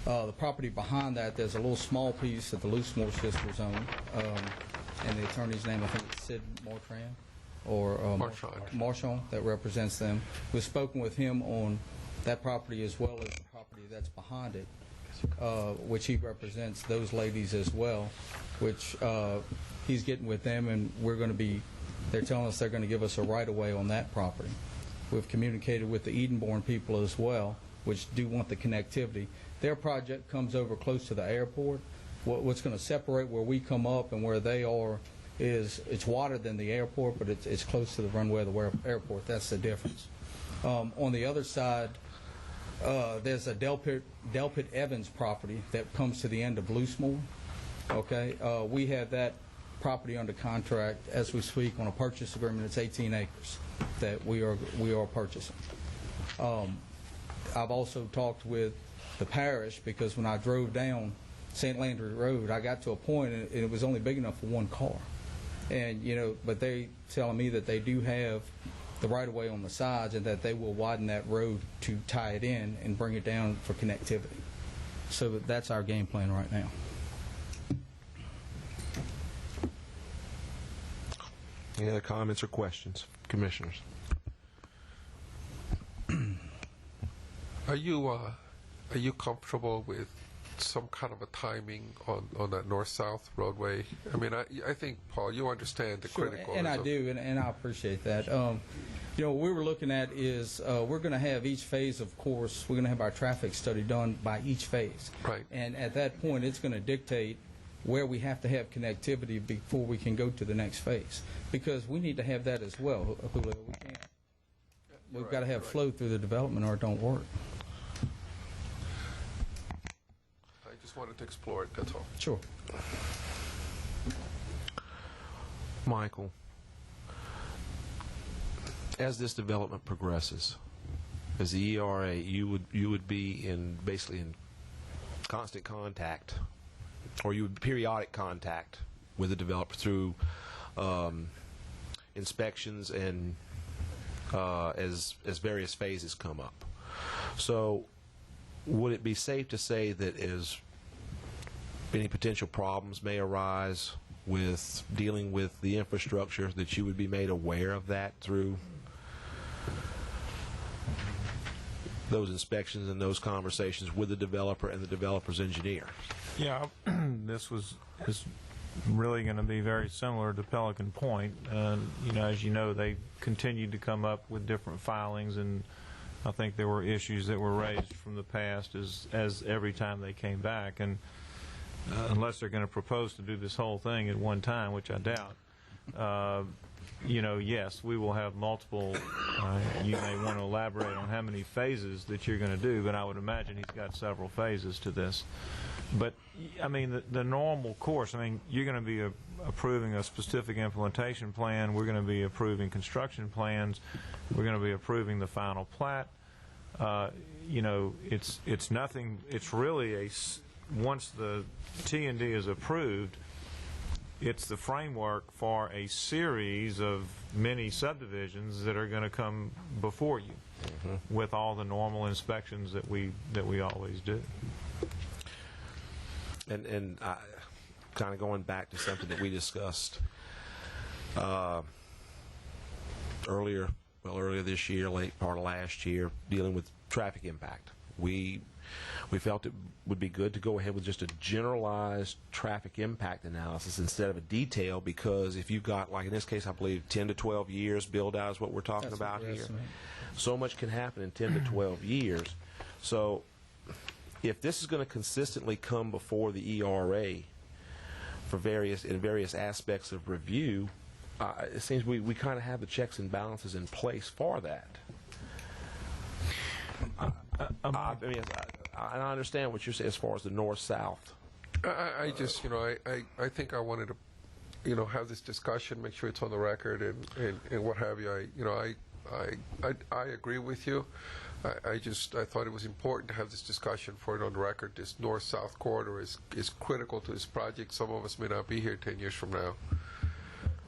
The property behind that, there's a little small piece that the Loosemore sisters own, and the attorney's name, I think it's Sid Mortran, or Marchand, that represents them. We've spoken with him on that property as well as the property that's behind it, which he represents those ladies as well, which he's getting with them, and they're telling us they're going to give us a right-of-way on that property. We've communicated with the Edenborn people as well, which do want the connectivity. Their project comes over close to the airport. What's going to separate where we come up and where they are is it's wider than the airport, but it's close to the runway of the airport. That's the difference. On the other side, there's a Delpit Evans property that comes to the end of Loosemore. Okay, we have that property under contract as we speak on a purchase agreement. It's 18 acres that we are purchasing. I've also talked with the parish, because when I drove down St. Landry Road, I got to a point and it was only big enough for one car. And but they telling me that they do have the right of way on the sides and that they will widen that road to tie it in and bring it down for connectivity. So that's our game plan right now. Any other comments or questions, commissioners? Are you comfortable with some kind of a timing on that north-south roadway? I mean, I think, Paul, you understand the critical. And I do, and I appreciate that. What we were looking at is we're going to have each phase, of course, we're going to have our traffic study done by each phase. Right. And at that point, it's going to dictate where we have to have connectivity before we can go to the next phase. Because we need to have that as well, Julio. We've got to have flow through the development or it don't work. I just wanted to explore it, that's all. Sure. Michael, as this development progresses, as the ERA, you would be basically in constant contact, or you would periodic contact with the developer through inspections and as various phases come up. So would it be safe to say that as any potential problems may arise with dealing with the infrastructure, that you would be made aware of that through those inspections and those conversations with the developer and the developer's engineer? Yeah, this is really going to be very similar to Pelican Point. As you know, they continued to come up with different filings, and I think there were issues that were raised from the past as every time they came back. And unless they're going to propose to do this whole thing at one time, which I doubt, yes, we will have multiple. You may want to elaborate on how many phases that you're going to do, but I would imagine he's got several phases to this. But, I mean, the normal course, I mean, you're going to be approving a specific implementation plan. We're going to be approving construction plans. We're going to be approving the final plat. It's nothing, it's really once the T&D is approved, it's the framework for a series of many subdivisions that are going to come before you with all the normal inspections that we always do. And kind of going back to something that we discussed earlier this year, late part of last year, dealing with traffic impact. We felt it would be good to go ahead with just a generalized traffic impact analysis instead of a detail, because if you've got, like in this case, I believe 10 to 12 years build out is what we're talking about here. So much can happen in 10 to 12 years. So if this is going to consistently come before the ERA for various aspects of review, it seems we kind of have the checks and balances in place for that. I understand what you're saying as far as the north-south. I just, I think I wanted to, have this discussion, make sure it's on the record, and what have you. I agree with you. I thought it was important to have this discussion for it on the record. This north-south corridor is critical to this project. Some of us may not be here 10 years from now.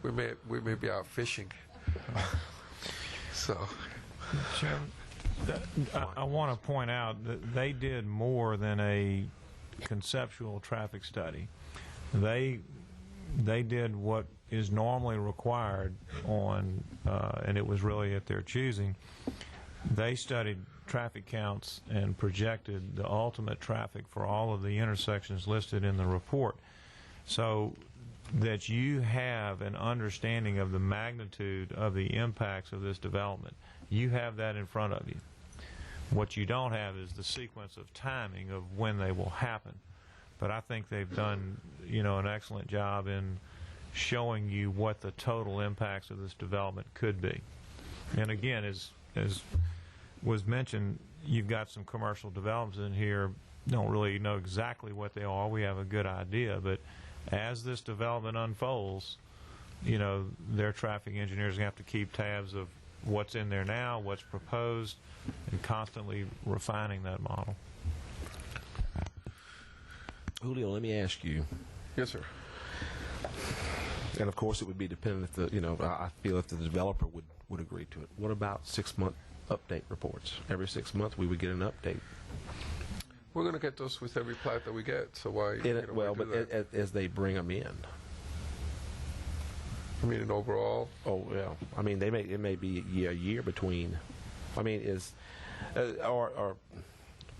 We may be out fishing. So, Chairman, I want to point out that they did more than a conceptual traffic study. They did what is normally required on, and it was really at their choosing. They studied traffic counts and projected the ultimate traffic for all of the intersections listed in the report, so that you have an understanding of the magnitude of the impacts of this development. You have that in front of you. What you don't have is the sequence of timing of when they will happen. But I think they've done, an excellent job in showing you what the total impacts of this development could be. And again, as was mentioned, you've got some commercial developments in here. Don't really know exactly what they are. We have a good idea, but as this development unfolds, their traffic engineers have to keep tabs of what's in there now, what's proposed, and constantly refining that model. Julio, let me ask you. Yes, sir. And of course, it would be dependent if I feel if the developer would agree to it. What about 6-month update reports? Every 6 months, we would get an update. We're going to get those with every plat that we get. So why? As they bring them in. I mean, in overall. Oh yeah. I mean, it may be a year between. I mean, or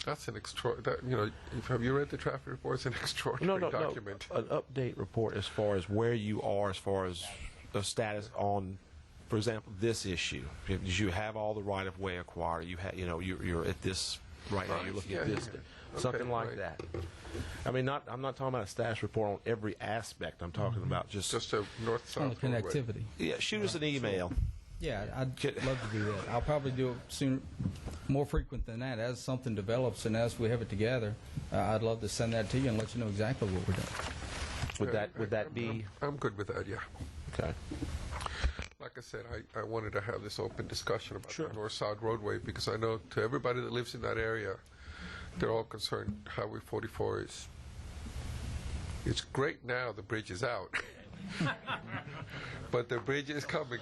that's an extraordinary. Have you read the traffic report? It's an extraordinary document. No. An update report as far as where you are, as far as the status on, for example, this issue. Did you have all the right of way acquired? You have, you're at this right now. You're looking at this. Something like that. I mean, I'm not talking about a status report on every aspect. I'm talking about just a north-south connectivity. Yeah, shoot us an email. Yeah, I'd love to do that. I'll probably do it sooner, more frequent than that. As something develops and as we have it together, I'd love to send that to you and let you know exactly what we're doing. Would that be? I'm good with that. Yeah. Okay. Like I said, I wanted to have this open discussion about the north-south roadway, because I know to everybody that lives in that area, they're all concerned Highway 44 is, it's great now the bridge is out. But the bridge is coming.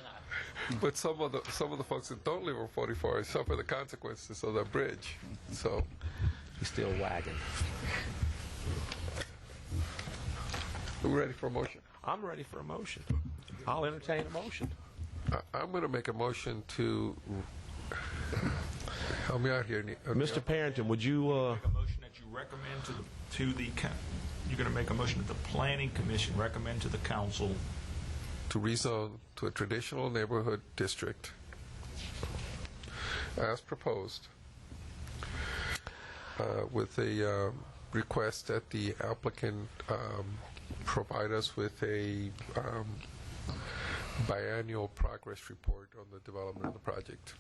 But some of the folks that don't live on 44 suffer the consequences of that bridge. So He's still wagging. are we ready for a motion? I'm ready for a motion. I'll entertain a motion. I'm going to make a motion to help me out here. Mr. Parrington, would you... Make a motion that you recommend you're going to make a motion that the Planning Commission recommend to the council to rezone to a traditional neighborhood district as proposed, with a request that the applicant provide us with a biannual progress report on the development of the project,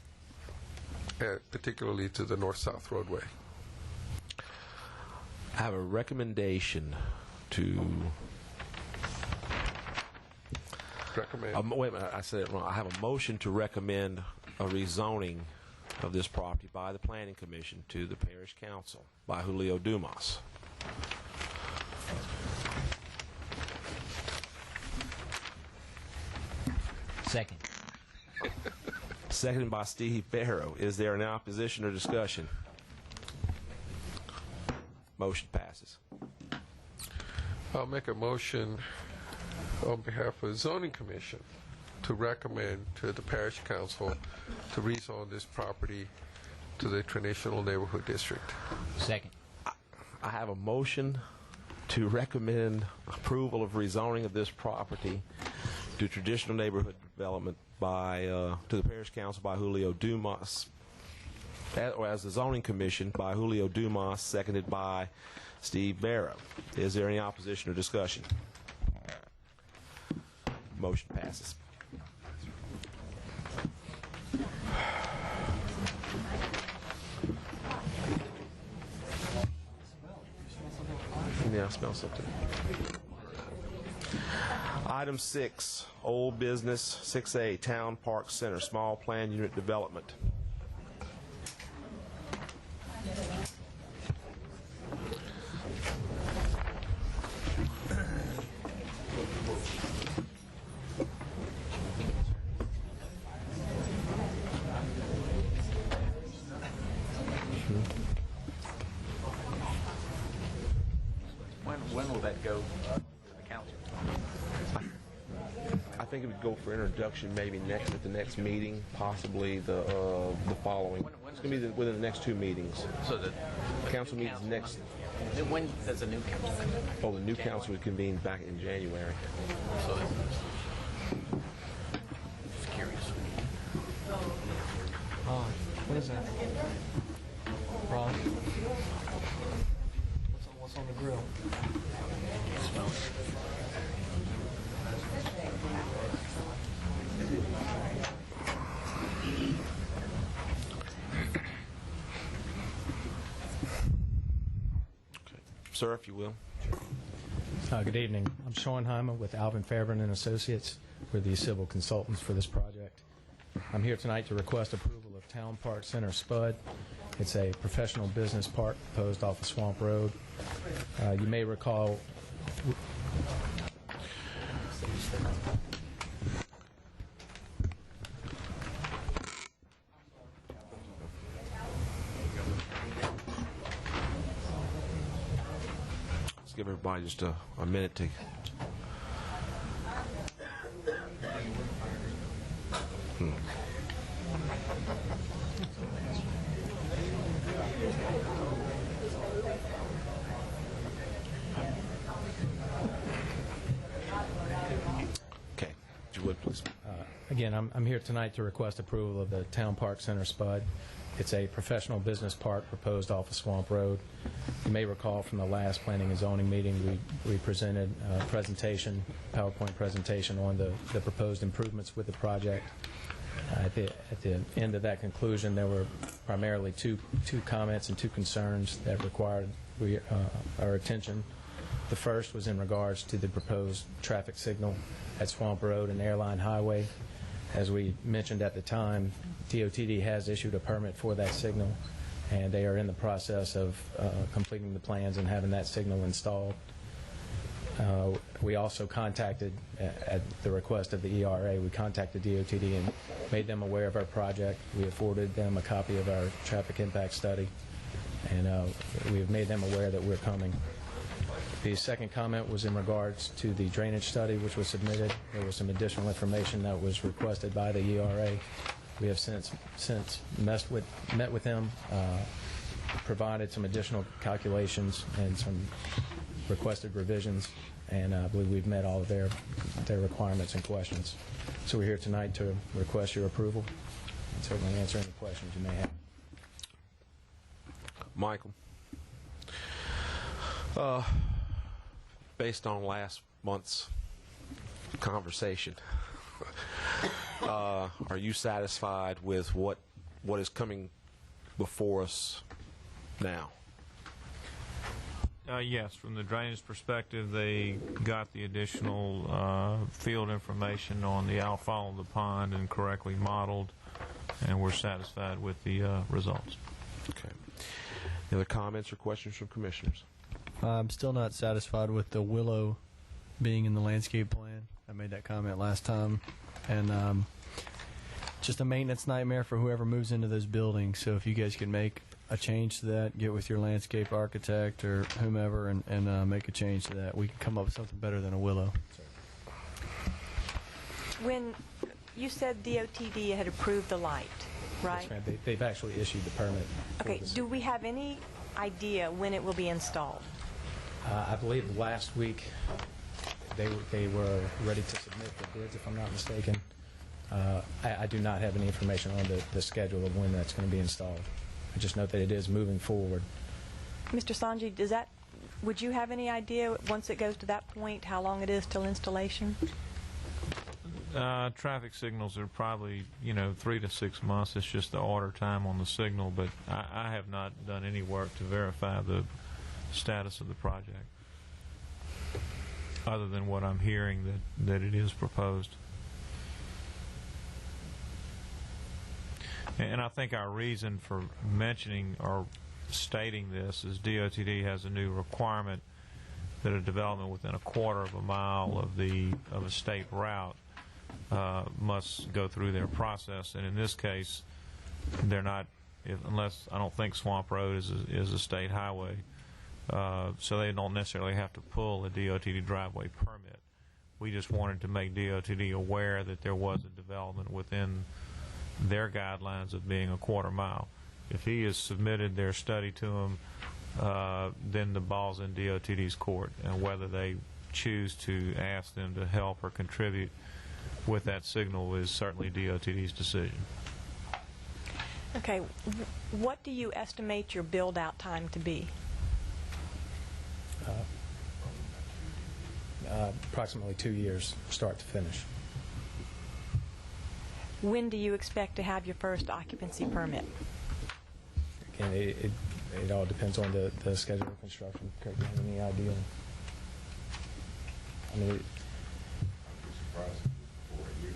particularly to the north-south roadway. I have a recommendation to... Recommend. wait a minute, I said it wrong. I have a motion to recommend a rezoning of this property by the Planning Commission to the Parish Council by Julio Dumas. Second. Seconded by Steve Barrow. Is there an opposition or discussion? Motion passes. I'll make a motion on behalf of the Zoning Commission to recommend to the Parish Council to rezone this property to the traditional neighborhood district. Second. I have a motion to recommend approval of rezoning of this property to traditional neighborhood development by to the Parish Council by Julio Dumas, or as the Zoning Commission by Julio Dumas, seconded by Steve Barrow. Is there any opposition or discussion? Motion passes. Yeah, I smell something. Item 6, old business, 6A, Town Park Center, small plan unit development. When will that go to the council? I think it would go for introduction maybe next at the next meeting, possibly the following. It's going to be within the next 2 meetings. So the Council meetings next. When does the new council? Oh, the new council would convene back in January. So just curious. What is that? Ron? What's on the grill? Sir, if you will. Good evening. I'm Sean Hyma with Alvin Fairburn and Associates. We're the civil consultants for this project. I'm here tonight to request approval of Town Park Center SPUD. It's a professional business park proposed off of Swamp Road. You may recall Let's give everybody just a minute to... Okay, if you would, please. Again, I'm here tonight to request approval of the Town Park Center SPUD. It's a professional business park proposed off of Swamp Road. You may recall from the last planning and zoning meeting, we presented a presentation, PowerPoint presentation on the proposed improvements with the project. At the end of that conclusion, there were primarily two comments and 2 concerns that required our attention. The first was in regards to the proposed traffic signal at Swamp Road and Airline Highway. As we mentioned at the time, DOTD has issued a permit for that signal, and they are in the process of completing the plans and having that signal installed. We also contacted, at the request of the ERA, we contacted DOTD and made them aware of our project. We afforded them a copy of our traffic impact study, and we have made them aware that we're coming. The second comment was in regards to the drainage study which was submitted. There was some additional information that was requested by the ERA. We have since met with them, provided some additional calculations and some requested revisions, and I believe we've met all of their requirements and questions. So we're here tonight to request your approval and certainly answer any questions you may have. Michael, based on last month's conversation, are you satisfied with what is coming before us now? Yes, from the drainage perspective, they got the additional field information on the outfall of the pond and correctly modeled, and we're satisfied with the results. Okay. Any other comments or questions from commissioners? I'm still not satisfied with the willow being in the landscape plan. I made that comment last time, and just a maintenance nightmare for whoever moves into those buildings. So if you guys can make a change to that, get with your landscape architect or whomever and make a change to that, we can come up with something better than a willow. When you said DOTD had approved the light, right? Yes, ma'am. They've actually issued the permit. Okay, do we have any idea when it will be installed? I believe last week they were ready to submit the bids, if I'm not mistaken. I do not have any information on the schedule of when that's going to be installed. I just note that it is moving forward. Mr. Sanji, would you have any idea once it goes to that point how long it is till installation? Traffic signals are probably 3 to 6 months. It's just the order time on the signal, but I have not done any work to verify the status of the project other than what I'm hearing that it is proposed. And I think our reason for mentioning or stating this is DOTD has a new requirement that a development within a quarter of a mile of a state route must go through their process. And in this case, they're not, unless I don't think Swamp Road is a state highway, so they don't necessarily have to pull a DOTD driveway permit. We just wanted to make DOTD aware that there was a development within their guidelines of being a quarter mile. If he has submitted their study to them, then the ball's in DOTD's court, and whether they choose to ask them to help or contribute with that signal is certainly DOTD's decision. Okay, what do you estimate your build-out time to be? Approximately 2 years, start to finish. When do you expect to have your first occupancy permit? Again, it all depends on the schedule of construction. Kirk, do you have any idea? I mean, I'm surprised for a year.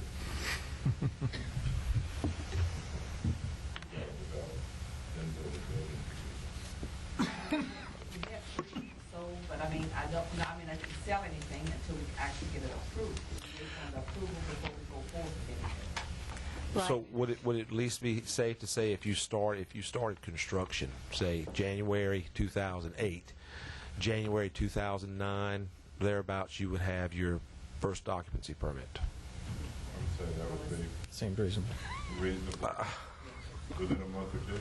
But I mean, I didn't sell anything until we actually get it approved. We want the approval before we go forward with anything. Right. So would it at least be safe to say if you started construction, say January 2008, January 2009, thereabouts, you would have your first occupancy permit? I would say that would be seems reasonable. reasonable. Within a month or two.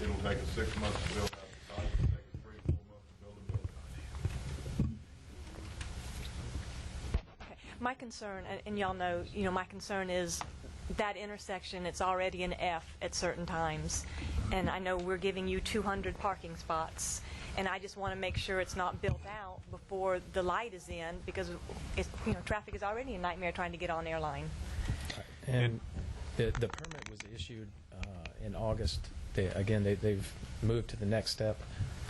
It'll take us 6 months to build out the site. It'll take us 3 or 4 months to build a building. Okay. My concern, and y'all know, my concern is that intersection, it's already an F at certain times, and I know we're giving you 200 parking spots, and I just want to make sure it's not built out before the light is in, because traffic is already a nightmare trying to get on Airline. And the permit was issued in August. They've moved to the next step,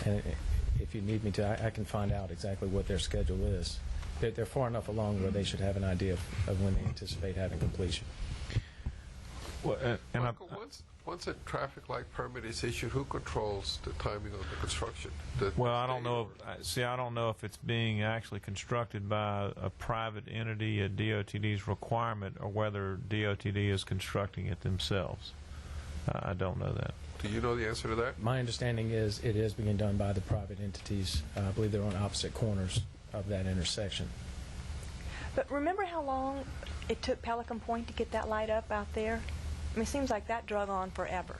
and if you need me to, I can find out exactly what their schedule is. They're far enough along where they should have an idea of when they anticipate having completion. Well, and Michael, once a traffic light permit is issued, who controls the timing of the construction? Well, I don't know. I don't know if it's being actually constructed by a private entity at DOTD's requirement, or whether DOTD is constructing it themselves. I don't know that. Do you know the answer to that? My understanding is it is being done by the private entities. I believe they're on opposite corners of that intersection. But remember how long it took Pelican Point to get that light up out there? I mean, it seems like that drug on forever.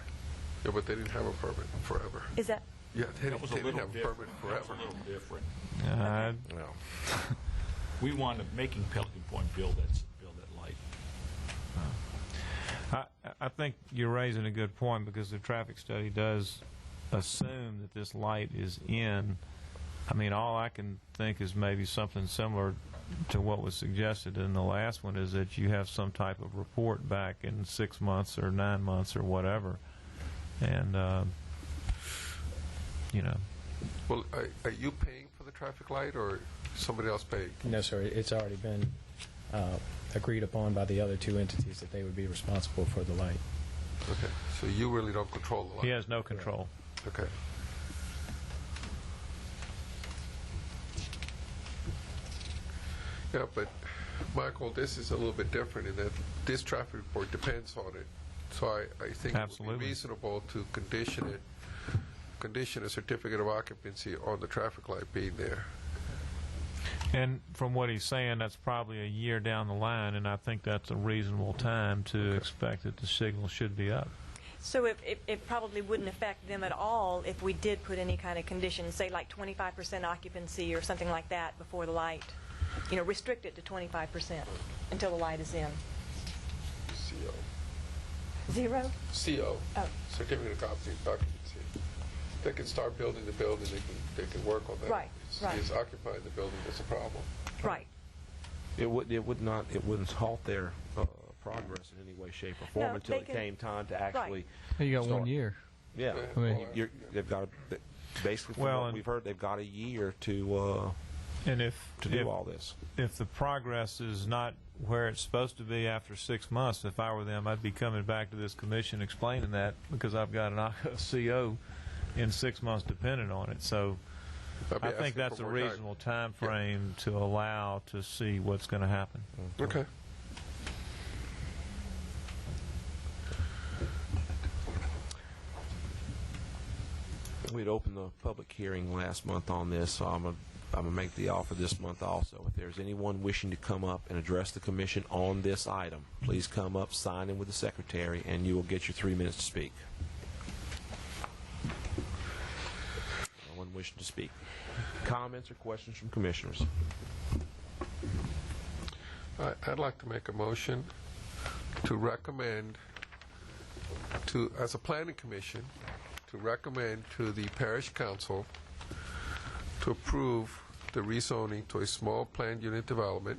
Yeah, but they didn't have a permit forever. Is that? Yeah, they That was didn't a little have a different. permit That was forever. a little different. No. We wound up making Pelican Point build that light. I think you're raising a good point, because the traffic study does assume that this light is in. I mean, all I can think is maybe something similar to what was suggested in the last one, is that you have some type of report back in 6 months or 9 months or whatever. And, you know. Well, are you paying for the traffic light, or somebody else paying? No, sir. It's already been agreed upon by the other two entities that they would be responsible for the light. Okay, so you really don't control the light? He has no control. Okay. Yeah, but, Michael, this is a little bit different in that this traffic report depends on it. So I think it would be reasonable to condition a certificate of occupancy on the traffic light being there. And from what he's saying, that's probably a year down the line, and I think that's a reasonable time to expect that the signal should be up. So it probably wouldn't affect them at all if we did put any kind of condition, say like 25% occupancy or something like that before the light. You know, restrict it to 25% until the light is in. CO. 0? CO. Oh. Certificate of occupancy. They can start building the building. They can work on that. Right. It's occupying the building that's a problem. Right. It wouldn't halt their progress in any way, shape, or form until it came time to actually. Hey, you got start. 1 year. Yeah, I mean, they've got basically. From what we've heard, they've got a year to do all this. If the progress is not where it's supposed to be after 6 months, if I were them, I'd be coming back to this commission explaining that, because I've got a CO in 6 months dependent on it. So I think that's a reasonable time frame to allow to see what's going to happen. Okay. We'd opened the public hearing last month on this, so I'm going to make the offer this month also. If there's anyone wishing to come up and address the commission on this item, please come up, sign in with the secretary, and you will get your 3 minutes to speak. No one wishing to speak. Comments or questions from commissioners? I'd like to make a motion to recommend as a planning commission, to recommend to the parish council to approve the rezoning to a small planned unit development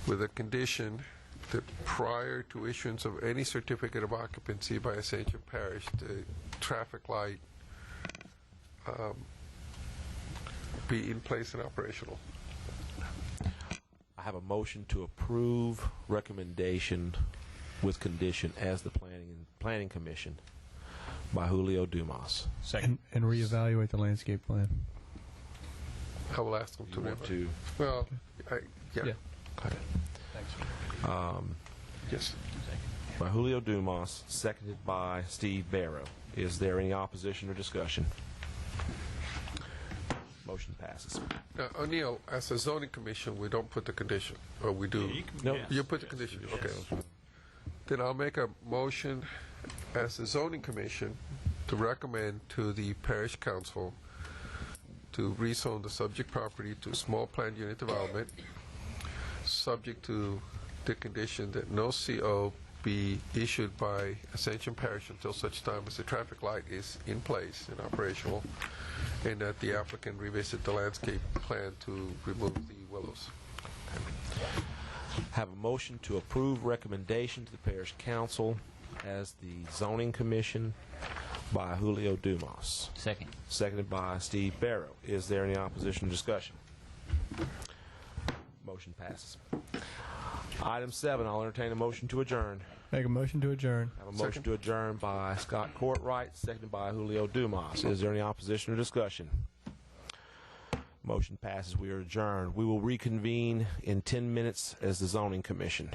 with a condition that prior to issuance of any certificate of occupancy by Ascension Parish, the traffic light be in place and operational. I have a motion to approve recommendation with condition as the planning commission by Julio Dumas. Second. And reevaluate the landscape plan. I will ask them to. You want to? Well, yeah. Okay. Thanks. Yes. By Julio Dumas, seconded by Steve Barrow. Is there any opposition or discussion? Motion passes. Now, O'Neill, as a zoning commission, we don't put the condition, or we do? No. You put the condition. Okay. Then I'll make a motion as a zoning commission to recommend to the parish council to rezone the subject property to small planned unit development, subject to the condition that no CO be issued by Ascension Parish until such time as the traffic light is in place and operational, and that the applicant revisit the landscape plan to remove the willows. Have a motion to approve recommendation to the parish council as the zoning commission by Julio Dumas. Second. Seconded by Steve Barrow. Is there any opposition or discussion? Motion passes. Item 7, I'll entertain a motion to adjourn. Make a motion to adjourn. I have a motion to adjourn by Scott Courtright, seconded by Julio Dumas. Is there any opposition or discussion? Motion passes. We are adjourned. We will reconvene in 10 minutes as the Zoning Commission.